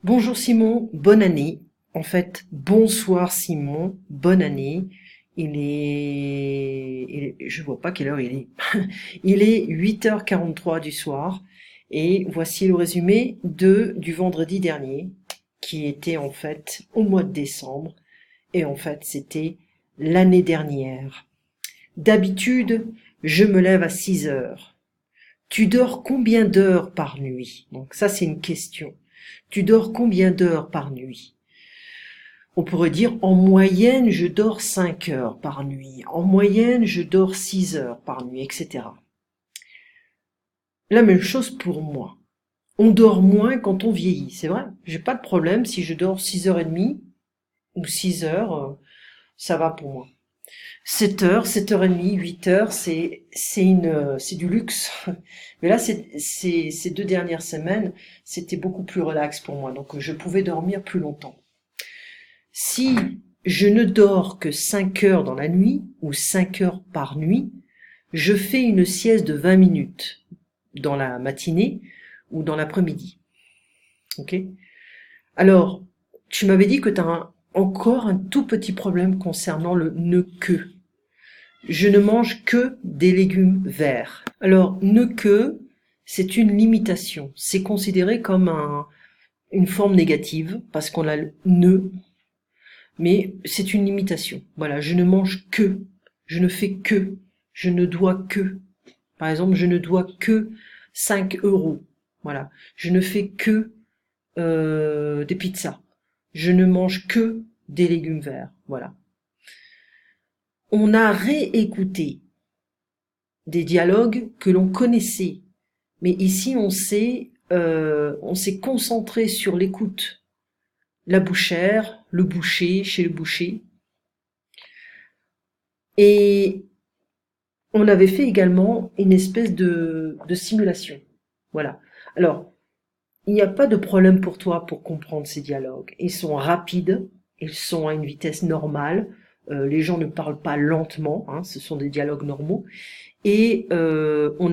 Bonjour Simon, bonne année. En fait, bonsoir Simon, bonne année. Je vois pas quelle heure il est. Il est 8h43 du soir et voici le résumé du vendredi dernier qui était en fait au mois de décembre et en fait c'était l'année dernière. D'habitude, je me lève à 6 heures. Tu dors combien d'heures par nuit? Donc ça c'est une question. Tu dors combien d'heures par nuit? On pourrait dire en moyenne je dors 5 heures par nuit, en moyenne je dors 6 heures par nuit, etc. La même chose pour moi. On dort moins quand on vieillit, c'est vrai. J'ai pas de problème si je dors 6h30 ou 6 heures, ça va pour moi. 7 heures, 7h30, 8 heures, c'est du luxe. Mais là, ces 2 dernières semaines, c'était beaucoup plus relax pour moi, donc je pouvais dormir plus longtemps. Si je ne dors que 5 heures dans la nuit, ou 5 heures par nuit, je fais une sieste de 20 minutes dans la matinée ou dans l'après-midi. Ok? Alors, tu m'avais dit que tu as encore un tout petit problème concernant le ne que. Je ne mange que des légumes verts. Alors, ne que, c'est une limitation. C'est considéré comme une forme négative parce qu'on a le ne, mais c'est une limitation. Voilà, je ne mange que, je ne fais que, je ne dois que. Par exemple, je ne dois que 5 euros. Voilà, je ne fais que des pizzas. Je ne mange que des légumes verts. Voilà. On a réécouté des dialogues que l'on connaissait, mais ici on s'est concentré sur l'écoute. La bouchère, le boucher, chez le boucher. Et on avait fait également une espèce de simulation. Voilà. Alors, il n'y a pas de problème pour toi pour comprendre ces dialogues. Ils sont rapides, ils sont à une vitesse normale. Les gens ne parlent pas lentement, hein, ce sont des dialogues normaux. Et on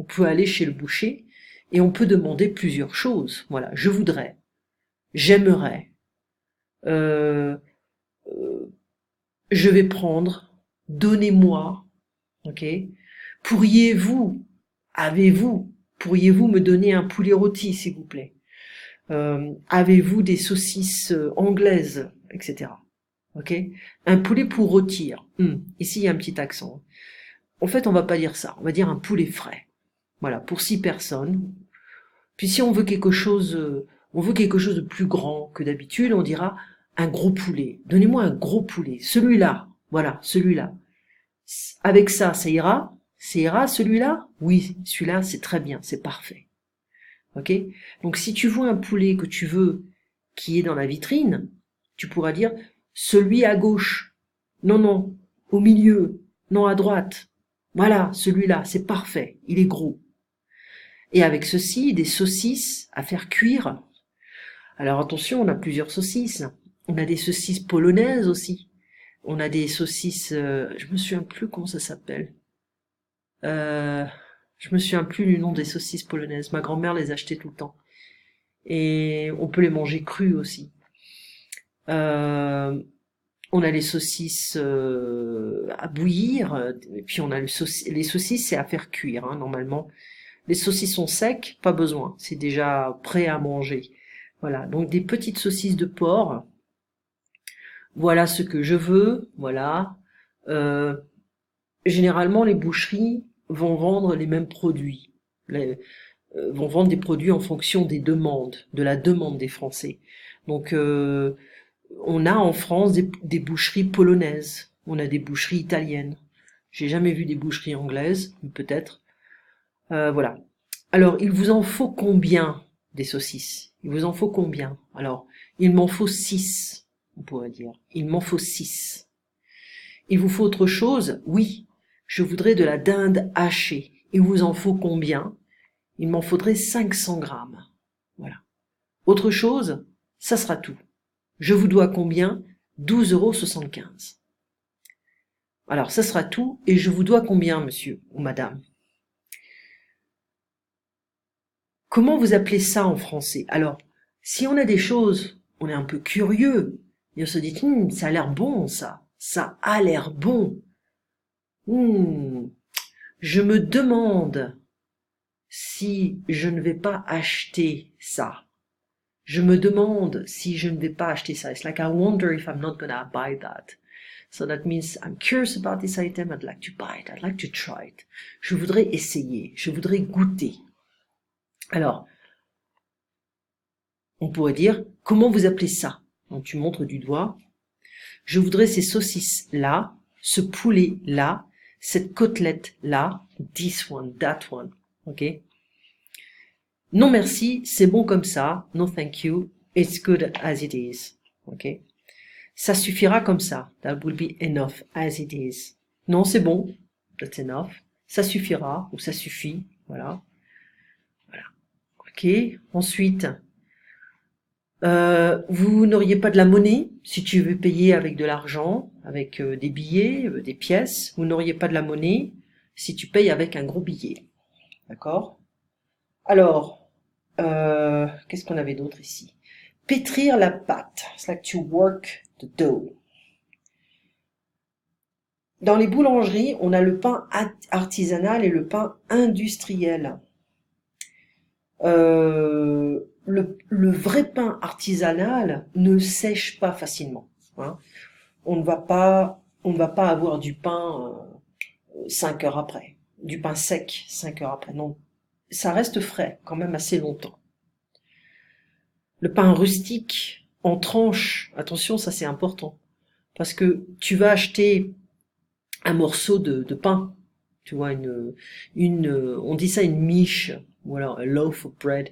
peut aller chez le boucher et on peut demander plusieurs choses. Voilà, je voudrais, j'aimerais, euh, euh, je vais prendre, donnez-moi, ok? Pourriez-vous, avez-vous, pourriez-vous me donner un poulet rôti, s'il vous plaît? Avez-vous des saucisses anglaises, etc. Ok? Un poulet pour rôtir. Ici, il y a un petit accent. En fait, on va pas dire ça. On va dire un poulet frais. Voilà, pour 6 personnes. Puis si on veut quelque chose de plus grand que d'habitude, on dira un gros poulet. Donnez-moi un gros poulet. Celui-là. Voilà, celui-là. Avec ça, ça ira? Ça ira, celui-là? Oui, celui-là, c'est très bien, c'est parfait. Ok? Donc si tu vois un poulet que tu veux qui est dans la vitrine, tu pourras dire celui à gauche. Non, non, au milieu. Non, à droite. Voilà, celui-là, c'est parfait, il est gros. Et avec ceci, des saucisses à faire cuire. Alors attention, on a plusieurs saucisses. On a des saucisses polonaises aussi. On a des saucisses, je me souviens plus comment ça s'appelle. Euh, je me souviens plus du nom des saucisses polonaises. Ma grand-mère les achetait tout le temps. Et on peut les manger crues aussi. Euh, on a les saucisses à bouillir, et puis on a les saucisses, c'est à faire cuire, hein, normalement. Les saucissons secs, pas besoin, c'est déjà prêt à manger. Voilà, donc des petites saucisses de porc, voilà ce que je veux, voilà. Euh, Généralement, les boucheries vont vendre les mêmes produits, vont vendre des produits en fonction des demandes, de la demande des Français. Donc, on a en France des boucheries polonaises, on a des boucheries italiennes. J'ai jamais vu des boucheries anglaises, peut-être. Voilà. Alors, il vous en faut combien des saucisses? Il vous en faut combien? Alors, il m'en faut 6, on pourrait dire. Il m'en faut 6. Il vous faut autre chose? Oui, je voudrais de la dinde hachée. Il vous en faut combien? Il m'en faudrait 500 grammes. Voilà. Autre chose? Ça sera tout. Je vous dois combien? 12,75 €. Alors, ça sera tout, et je vous dois combien, monsieur ou madame? Comment vous appelez ça en français? Alors, Si on a des choses, on est un peu curieux, et on se dit, ça a l'air bon ça a l'air bon. Hmm, je me demande si je ne vais pas acheter ça. Je me demande si je ne vais pas acheter ça. It's like I wonder if I'm not gonna buy that. So that means I'm curious about this item, I'd like to buy it, I'd like to try it. Je voudrais essayer, je voudrais goûter. Alors, on pourrait dire, comment vous appelez ça? Donc tu montres du doigt. Je voudrais ces saucisses-là, ce poulet-là, cette côtelette-là, this one, that one. Ok? Non merci, c'est bon comme ça. No thank you, it's good as it is. Ok? Ça suffira comme ça. That will be enough as it is. Non, c'est bon. That's enough. Ça suffira ou ça suffit. Voilà. Voilà. Ok. Ensuite, vous n'auriez pas de la monnaie si tu veux payer avec de l'argent, avec des billets, des pièces. Vous n'auriez pas de la monnaie si tu payes avec un gros billet. D'accord? Alors, qu'est-ce qu'on avait d'autre ici? Pétrir la pâte. It's like to work the dough. Dans les boulangeries, on a le pain artisanal et le pain industriel. Le vrai pain artisanal ne sèche pas facilement. Hein. On ne va pas avoir du pain 5 heures après, du pain sec 5 heures après. Non, ça reste frais quand même assez longtemps. Le pain rustique en tranches, attention, ça c'est important, parce que tu vas acheter un morceau de pain, tu vois, on dit ça une miche, ou alors a loaf of bread,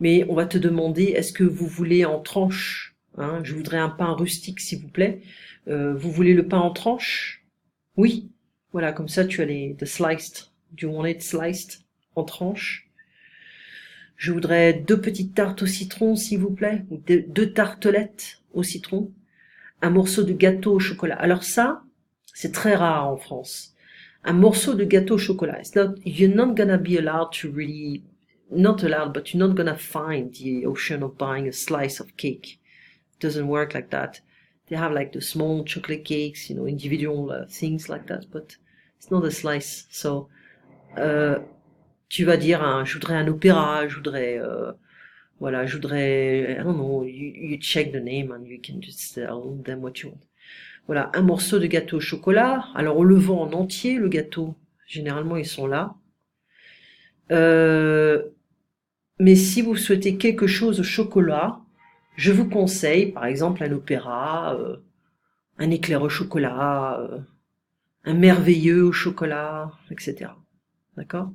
mais on va te demander, est-ce que vous voulez en tranches, hein, je voudrais un pain rustique s'il vous plaît, vous voulez le pain en tranches? Oui, voilà, comme ça tu as the sliced, do you want it sliced, en tranches? Je voudrais 2 petites tartes au citron s'il vous plaît, ou 2 tartelettes au citron, un morceau de gâteau au chocolat. Alors ça, c'est très rare en France. Un morceau de gâteau au chocolat. You're not gonna be allowed to really, not allowed, but you're not gonna find the option of buying a slice of cake. It doesn't work like that. They have like the small chocolate cakes, individual things like that, but it's not a slice. So, tu vas dire, je voudrais un opéra, je voudrais, I don't know, you check the name and you can just tell them what you want. Voilà, un morceau de gâteau au chocolat. Alors on le vend en entier, le gâteau. Généralement, ils sont là. Mais si vous souhaitez quelque chose au chocolat, je vous conseille, par exemple, un opéra, un éclair au chocolat, un merveilleux au chocolat, etc. D'accord?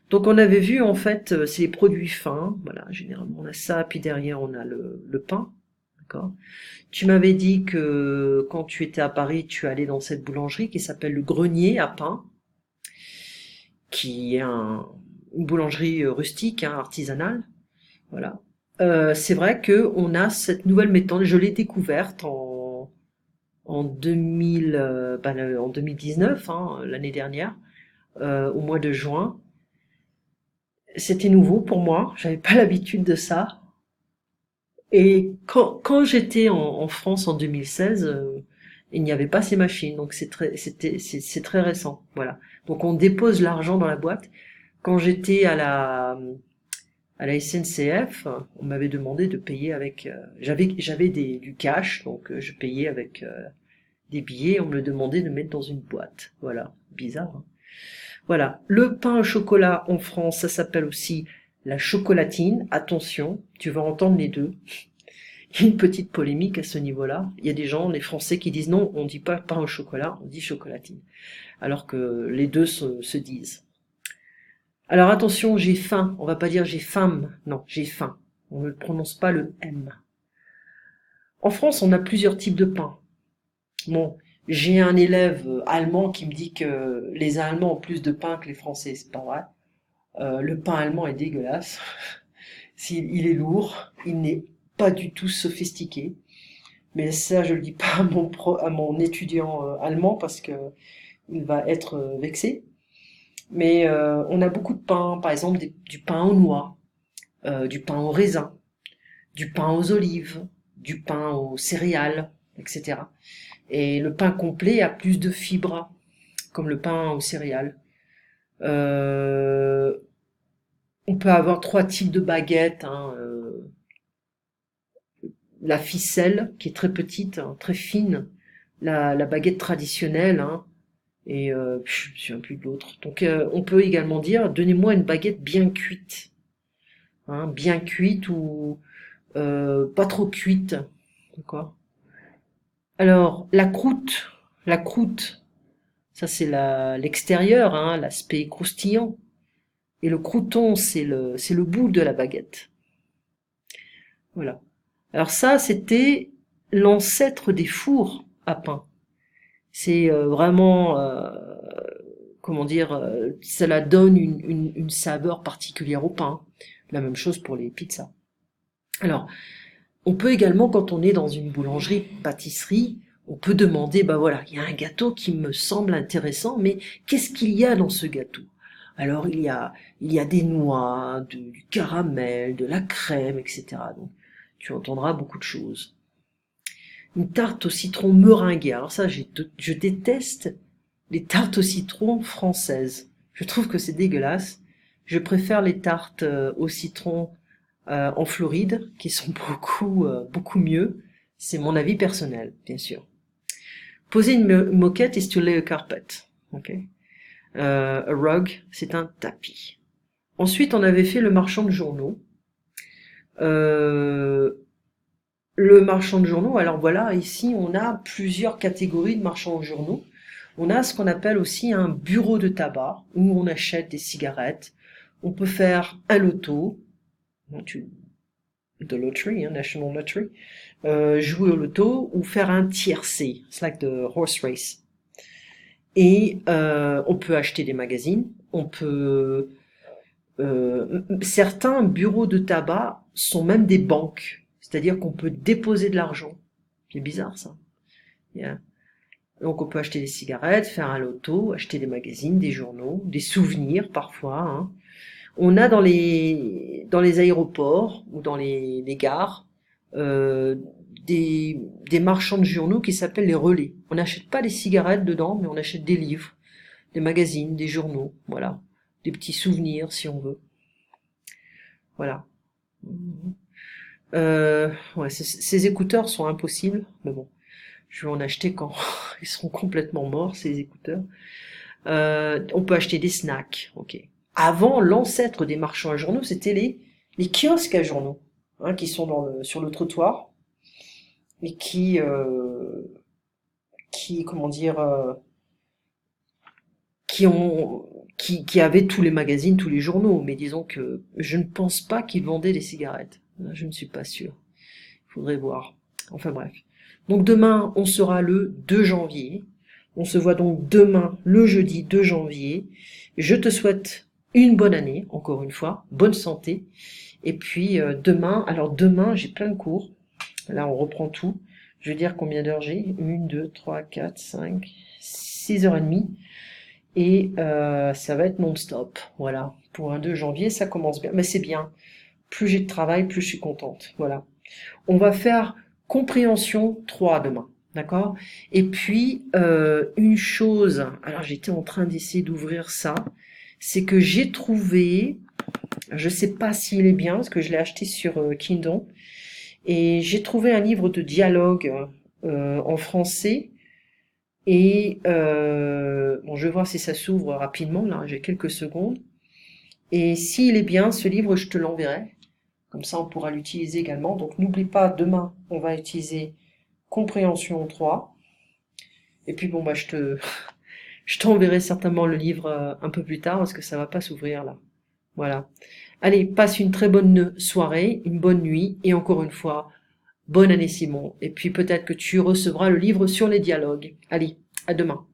Donc on avait vu, en fait, c'est les produits fins. Voilà, généralement on a ça, puis derrière on a le pain. D'accord. Tu m'avais dit que quand tu étais à Paris, tu allais dans cette boulangerie qui s'appelle le Grenier à pain, qui est une boulangerie rustique, hein, artisanale. Voilà. C'est vrai que on a cette nouvelle méthode. Je l'ai découverte en 2019, hein, l'année dernière, au mois de juin. C'était nouveau pour moi. J'avais pas l'habitude de ça. Et quand j'étais en France en 2016, il n'y avait pas ces machines, donc c'est très récent, voilà. Donc on dépose l'argent dans la boîte. Quand j'étais à la SNCF, on m'avait demandé de payer avec, j'avais du cash, donc je payais avec des billets. On me demandait de mettre dans une boîte, voilà, bizarre. Hein. Voilà, le pain au chocolat en France, ça s'appelle aussi la chocolatine. Attention, tu vas entendre les deux. Il y a une petite polémique à ce niveau-là. Il y a des gens, les Français, qui disent non, on dit pas pain au chocolat, on dit chocolatine. Alors que les deux se disent. Alors attention, j'ai faim. On va pas dire j'ai faim. Non, j'ai faim. On ne prononce pas le M. En France, on a plusieurs types de pain. Bon, j'ai un élève allemand qui me dit que les Allemands ont plus de pain que les Français. C'est pas vrai. Le pain allemand est dégueulasse. Il est lourd, il n'est pas du tout sophistiqué. Mais ça, je le dis pas à mon étudiant allemand parce que il va être vexé. Mais on a beaucoup de pain, par exemple du pain aux noix, du pain au raisin, du pain aux olives, du pain aux céréales, etc. Et le pain complet a plus de fibres, comme le pain aux céréales. Euh, on peut avoir 3 types de baguettes, hein, la ficelle, qui est très petite, hein, très fine, la baguette traditionnelle, hein, et je me souviens plus de l'autre. Donc on peut également dire, donnez-moi une baguette bien cuite, hein, bien cuite ou pas trop cuite, d'accord. Alors la croûte, ça c'est l'extérieur, hein, l'aspect croustillant, et le crouton c'est le bout de la baguette. Voilà. Alors ça c'était l'ancêtre des fours à pain. C'est vraiment comment dire, cela donne une saveur particulière au pain. La même chose pour les pizzas. Alors, on peut également, quand on est dans une boulangerie, pâtisserie, on peut demander, bah voilà, il y a un gâteau qui me semble intéressant, mais qu'est-ce qu'il y a dans ce gâteau? Alors, il y a des noix, du caramel, de la crème, etc. Donc, tu entendras beaucoup de choses. Une tarte au citron meringuée. Alors ça, je déteste les tartes au citron françaises. Je trouve que c'est dégueulasse. Je préfère les tartes au citron en Floride, qui sont beaucoup mieux. C'est mon avis personnel, bien sûr. Poser une moquette is to lay a carpet. Okay. A rug, c'est un tapis. Ensuite, on avait fait le marchand de journaux. Euh, le marchand de journaux, alors voilà, ici on a plusieurs catégories de marchands de journaux. On a ce qu'on appelle aussi un bureau de tabac, où on achète des cigarettes. On peut faire un loto, de lottery, hein, National Lottery, jouer au loto, ou faire un tiercé, it's like the horse race. Et on peut acheter des magazines, on peut... certains bureaux de tabac sont même des banques, c'est-à-dire qu'on peut déposer de l'argent. C'est bizarre ça. Yeah. Donc on peut acheter des cigarettes, faire un loto, acheter des magazines, des journaux, des souvenirs parfois. Hein. On a dans les aéroports ou dans les gares euh, des marchands de journaux qui s'appellent les relais. On n'achète pas des cigarettes dedans, mais on achète des livres, des magazines, des journaux, voilà, des petits souvenirs si on veut. Voilà. Ouais, ces écouteurs sont impossibles, mais bon, je vais en acheter quand ils seront complètement morts, ces écouteurs. On peut acheter des snacks, ok. Avant, l'ancêtre des marchands à journaux, c'était les kiosques à journaux, hein, qui sont sur le trottoir et comment dire, qui avaient tous les magazines, tous les journaux. Mais disons que je ne pense pas qu'ils vendaient des cigarettes. Je ne suis pas sûr. Il faudrait voir. Enfin bref. Donc demain, on sera le 2 janvier. On se voit donc demain, le jeudi 2 janvier. Je te souhaite une bonne année, encore une fois, bonne santé. Et puis demain, j'ai plein de cours. Là, on reprend tout. Je vais dire combien d'heures j'ai. 1, 2, 3, 4, 5, 6h30. Et ça va être non-stop. Voilà. Pour un 2 janvier, ça commence bien. Mais c'est bien. Plus j'ai de travail, plus je suis contente. Voilà. On va faire compréhension 3 demain. D'accord? Et puis, une chose, alors j'étais en train d'essayer d'ouvrir ça, c'est que j'ai trouvé, je sais pas s'il est bien, parce que je l'ai acheté sur Kindle, et j'ai trouvé un livre de dialogue en français, et bon, je vais voir si ça s'ouvre rapidement, là, j'ai quelques secondes, et s'il est bien, ce livre, je te l'enverrai, comme ça on pourra l'utiliser également. Donc n'oublie pas, demain, on va utiliser compréhension 3. Et puis bon, bah je t'enverrai certainement le livre un peu plus tard parce que ça va pas s'ouvrir là. Voilà. Allez, passe une très bonne soirée, une bonne nuit et encore une fois, bonne année Simon. Et puis peut-être que tu recevras le livre sur les dialogues. Allez, à demain.